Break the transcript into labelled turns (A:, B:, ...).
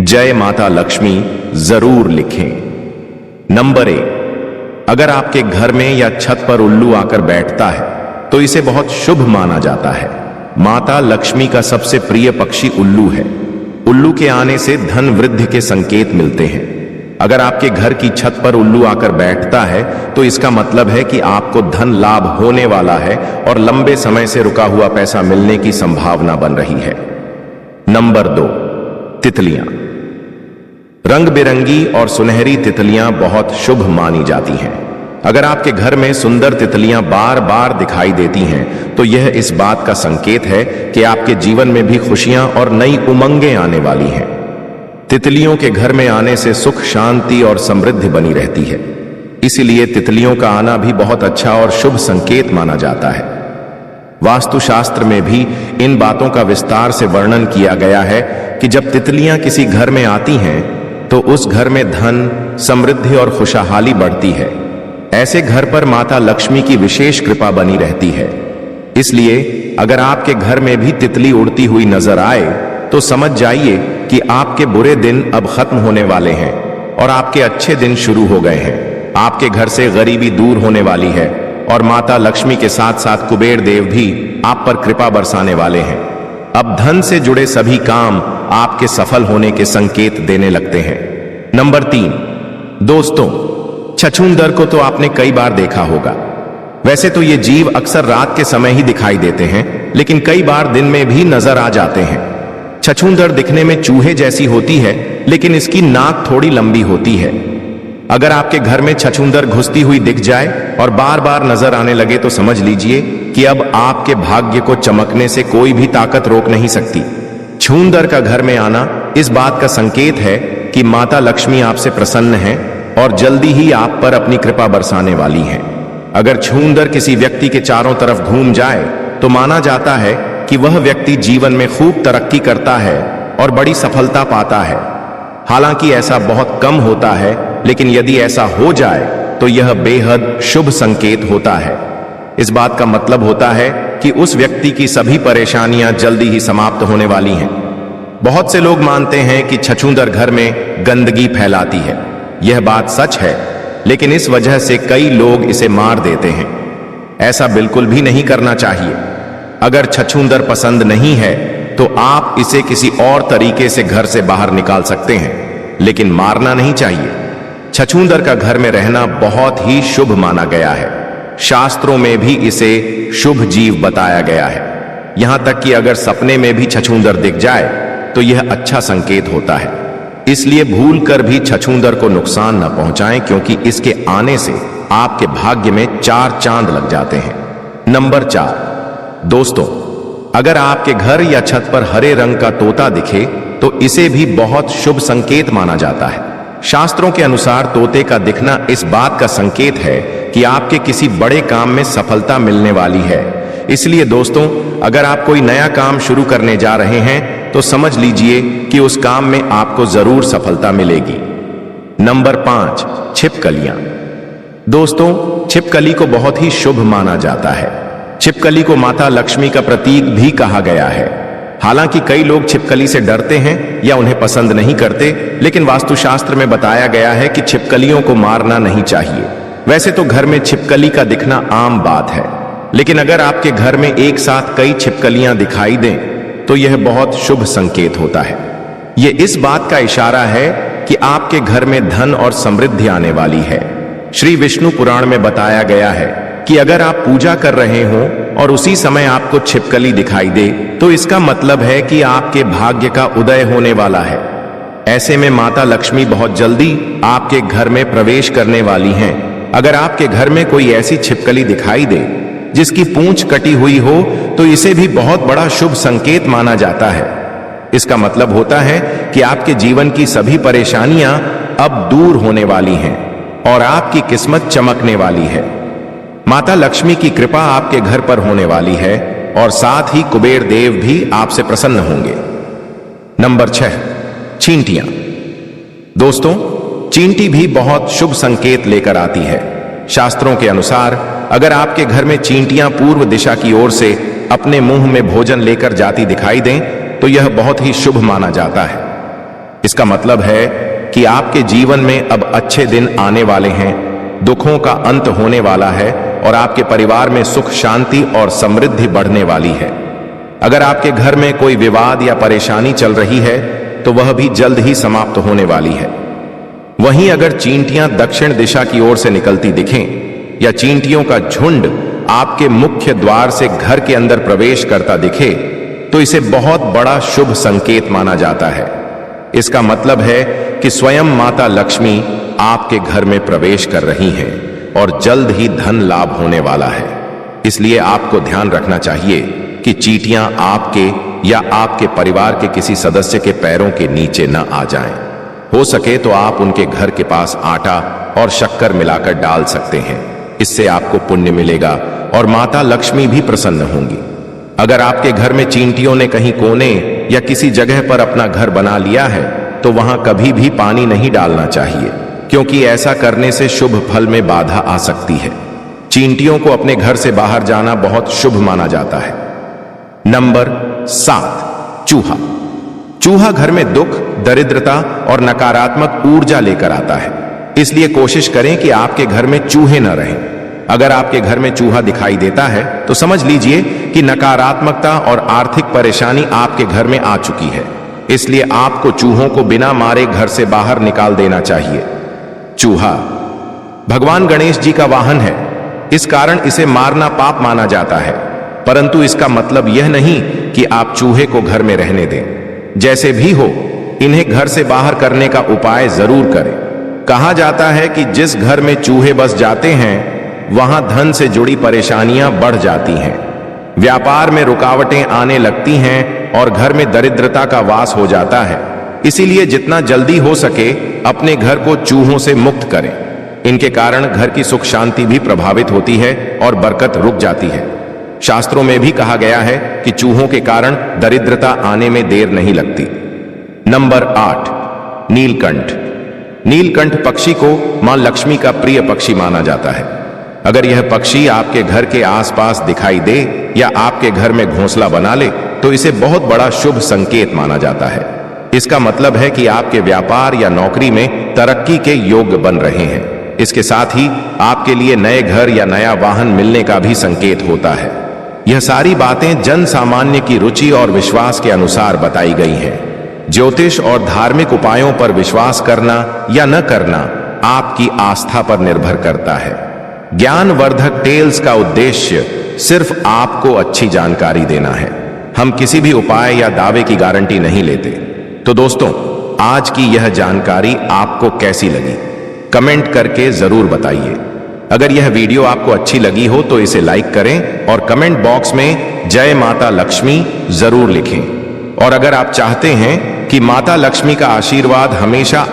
A: जय माता लक्ष्मी जरूर लिखें। नंबर 1, अगर आपके घर में या छत पर उल्लू आकर बैठता है तो इसे बहुत शुभ माना जाता है। माता लक्ष्मी का सबसे प्रिय पक्षी उल्लू है। उल्लू के आने से धन वृद्धि के संकेत मिलते हैं। अगर आपके घर की छत पर उल्लू आकर बैठता है तो इसका मतलब है कि आपको धन लाभ होने वाला है और लंबे समय से रुका हुआ पैसा मिलने की संभावना बन रही है। नंबर 2, तितलियां। रंग बिरंगी और सुनहरी तितलियां बहुत शुभ मानी जाती हैं। अगर आपके घर में सुंदर तितलियां बार बार दिखाई देती हैं तो यह इस बात का संकेत है कि आपके जीवन में भी खुशियां और नई उमंगें आने वाली हैं। तितलियों के घर में आने से सुख, शांति और समृद्धि बनी रहती है। इसलिए तितलियों का आना भी बहुत अच्छा और शुभ संकेत माना जाता है। वास्तुशास्त्र में भी इन बातों का विस्तार से वर्णन किया गया है कि जब तितलियां किसी घर में आती हैं तो उस घर में धन, समृद्धि और खुशहाली बढ़ती है। ऐसे घर पर माता लक्ष्मी की विशेष कृपा बनी रहती है। इसलिए अगर आपके घर में भी तितली उड़ती हुई नजर आए तो समझ जाइए कि आपके बुरे दिन अब खत्म होने वाले हैं और आपके अच्छे दिन शुरू हो गए हैं। आपके घर से गरीबी दूर होने वाली है और माता लक्ष्मी के साथ साथ कुबेर देव भी आप पर कृपा बरसाने वाले हैं। अब धन से जुड़े सभी काम आपके सफल होने के संकेत देने लगते हैं। नंबर 3, दोस्तों, छछूंदर को तो आपने कई बार देखा होगा। वैसे तो ये जीव अक्सर रात के समय ही दिखाई देते हैं, लेकिन कई बार दिन में भी नजर आ जाते हैं। छछूंदर दिखने में चूहे जैसी होती है, लेकिन इसकी नाक थोड़ी लंबी होती है। अगर आपके घर में छछूंदर घुसती हुई दिख जाए और बार बार नजर आने लगे तो समझ लीजिए कि अब आपके भाग्य को चमकने से कोई भी ताकत रोक नहीं सकती। छूंदर का घर में आना इस बात का संकेत है कि माता लक्ष्मी आपसे प्रसन्न हैं और जल्दी ही आप पर अपनी कृपा बरसाने वाली हैं। अगर छूंदर किसी व्यक्ति के चारों तरफ घूम जाए तो माना जाता है कि वह व्यक्ति जीवन में खूब तरक्की करता है और बड़ी सफलता पाता है। हालांकि ऐसा बहुत कम होता है, लेकिन यदि ऐसा हो जाए तो यह बेहद शुभ संकेत होता है। इस बात का मतलब होता है कि उस व्यक्ति की सभी परेशानियां जल्दी ही समाप्त होने वाली हैं। बहुत से लोग मानते हैं कि छछूंदर घर में गंदगी फैलाती है। यह बात सच है, लेकिन इस वजह से कई लोग इसे मार देते हैं। ऐसा बिल्कुल भी नहीं करना चाहिए। अगर छछूंदर पसंद नहीं है तो आप इसे किसी और तरीके से घर से बाहर निकाल सकते हैं, लेकिन मारना नहीं चाहिए। छछूंदर का घर में रहना बहुत ही शुभ माना गया है। शास्त्रों में भी इसे शुभ जीव बताया गया है। यहां तक कि अगर सपने में भी छछूंदर दिख जाए तो यह अच्छा संकेत होता है। इसलिए भूल कर भी छछूंदर को नुकसान न पहुंचाएं, क्योंकि इसके आने से आपके भाग्य में 4 चांद लग जाते हैं। नंबर 4, दोस्तों, अगर आपके घर या छत पर हरे रंग का तोता दिखे तो इसे भी बहुत शुभ संकेत माना जाता है। शास्त्रों के अनुसार तोते का दिखना इस बात का संकेत है कि आपके किसी बड़े काम में सफलता मिलने वाली है। इसलिए दोस्तों, अगर आप कोई नया काम शुरू करने जा रहे हैं तो समझ लीजिए कि उस काम में आपको जरूर सफलता मिलेगी। नंबर 5, छिपकलियां। दोस्तों, छिपकली को बहुत ही शुभ माना जाता है। छिपकली को माता लक्ष्मी का प्रतीक भी कहा गया है। हालांकि कई लोग छिपकली से डरते हैं या उन्हें पसंद नहीं करते, लेकिन वास्तुशास्त्र में बताया गया है कि छिपकलियों को मारना नहीं चाहिए। वैसे तो घर में छिपकली का दिखना आम बात है, लेकिन अगर आपके घर में एक साथ कई छिपकलियां दिखाई दें तो यह बहुत शुभ संकेत होता है। यह इस बात का इशारा है कि आपके घर में धन और समृद्धि आने वाली है। श्री विष्णु पुराण में बताया गया है कि अगर आप पूजा कर रहे हो और उसी समय आपको छिपकली दिखाई दे तो इसका मतलब है कि आपके भाग्य का उदय होने वाला है। ऐसे में माता लक्ष्मी बहुत जल्दी आपके घर में प्रवेश करने वाली हैं। अगर आपके घर में कोई ऐसी छिपकली दिखाई दे जिसकी पूंछ कटी हुई हो तो इसे भी बहुत बड़ा शुभ संकेत माना जाता है। इसका मतलब होता है कि आपके जीवन की सभी परेशानियां अब दूर होने वाली हैं और आपकी किस्मत चमकने वाली है। माता लक्ष्मी की कृपा आपके घर पर होने वाली है और साथ ही कुबेर देव भी आपसे प्रसन्न होंगे। नंबर 6, चींटियां। दोस्तों, चींटी भी बहुत शुभ संकेत लेकर आती है। शास्त्रों के अनुसार अगर आपके घर में चींटियां पूर्व दिशा की ओर से अपने मुंह में भोजन लेकर जाती दिखाई दें तो यह बहुत ही शुभ माना जाता है। इसका मतलब है कि आपके जीवन में अब अच्छे दिन आने वाले हैं, दुखों का अंत होने वाला है और आपके परिवार में सुख शांति और समृद्धि बढ़ने वाली है। अगर आपके घर में कोई विवाद या परेशानी चल रही है तो वह भी जल्द ही समाप्त होने वाली है। वहीं अगर चींटियां दक्षिण दिशा की ओर से निकलती दिखें या चींटियों का झुंड आपके मुख्य द्वार से घर के अंदर प्रवेश करता दिखे तो इसे बहुत बड़ा शुभ संकेत माना जाता है। इसका मतलब है कि स्वयं माता लक्ष्मी आपके घर में प्रवेश कर रही हैं और जल्द ही धन लाभ होने वाला है। इसलिए आपको ध्यान रखना चाहिए कि चींटियां आपके या आपके परिवार के किसी सदस्य के पैरों के नीचे न आ जाएं। हो सके तो आप उनके घर के पास आटा और शक्कर मिलाकर डाल सकते हैं। इससे आपको पुण्य मिलेगा और माता लक्ष्मी भी प्रसन्न होंगी। अगर आपके घर में चींटियों ने कहीं कोने या किसी जगह पर अपना घर बना लिया है तो वहां कभी भी पानी नहीं डालना चाहिए, क्योंकि ऐसा करने से शुभ फल में बाधा आ सकती है। चींटियों को अपने घर से बाहर जाना बहुत शुभ माना जाता है। नंबर 7, चूहा। चूहा घर में दुख, दरिद्रता और नकारात्मक ऊर्जा लेकर आता है। इसलिए कोशिश करें कि आपके घर में चूहे न रहें। अगर आपके घर में चूहा दिखाई देता है तो समझ लीजिए कि नकारात्मकता और आर्थिक परेशानी आपके घर में आ चुकी है। इसलिए आपको चूहों को बिना मारे घर से बाहर निकाल देना चाहिए। चूहा भगवान गणेश जी का वाहन है, इस कारण इसे मारना पाप माना जाता है। परंतु इसका मतलब यह नहीं कि आप चूहे को घर में रहने दें। जैसे भी हो, इन्हें घर से बाहर करने का उपाय जरूर करें। कहा जाता है कि जिस घर में चूहे बस जाते हैं वहां धन से जुड़ी परेशानियां बढ़ जाती हैं, व्यापार में रुकावटें आने लगती हैं और घर में दरिद्रता का वास हो जाता है। इसीलिए जितना जल्दी हो सके अपने घर को चूहों से मुक्त करें। इनके कारण घर की सुख शांति भी प्रभावित होती है और बरकत रुक जाती है। शास्त्रों में भी कहा गया है कि चूहों के कारण दरिद्रता आने में देर नहीं लगती। नंबर 8, नीलकंठ। नीलकंठ पक्षी को मां लक्ष्मी का प्रिय पक्षी माना जाता है। अगर यह पक्षी आपके घर के आसपास दिखाई दे या आपके घर में घोंसला बना ले तो इसे बहुत बड़ा शुभ संकेत माना जाता है। इसका मतलब है कि आपके व्यापार या नौकरी में तरक्की के योग बन रहे हैं। इसके साथ ही आपके लिए नए घर या नया वाहन मिलने का भी संकेत होता है। यह सारी बातें जन सामान्य की रुचि और विश्वास के अनुसार बताई गई हैं। ज्योतिष और धार्मिक उपायों पर विश्वास करना या न करना आपकी आस्था पर निर्भर करता है। ज्ञानवर्धक टेल्स का उद्देश्य सिर्फ आपको अच्छी जानकारी देना है। हम किसी भी उपाय या दावे की गारंटी नहीं लेते। तो दोस्तों, आज की यह जानकारी आपको कैसी लगी कमेंट करके जरूर बताइए। अगर यह वीडियो आपको अच्छी लगी हो तो इसे लाइक करें और कमेंट बॉक्स में जय माता लक्ष्मी जरूर लिखें। और अगर आप चाहते हैं कि माता लक्ष्मी का आशीर्वाद हमेशा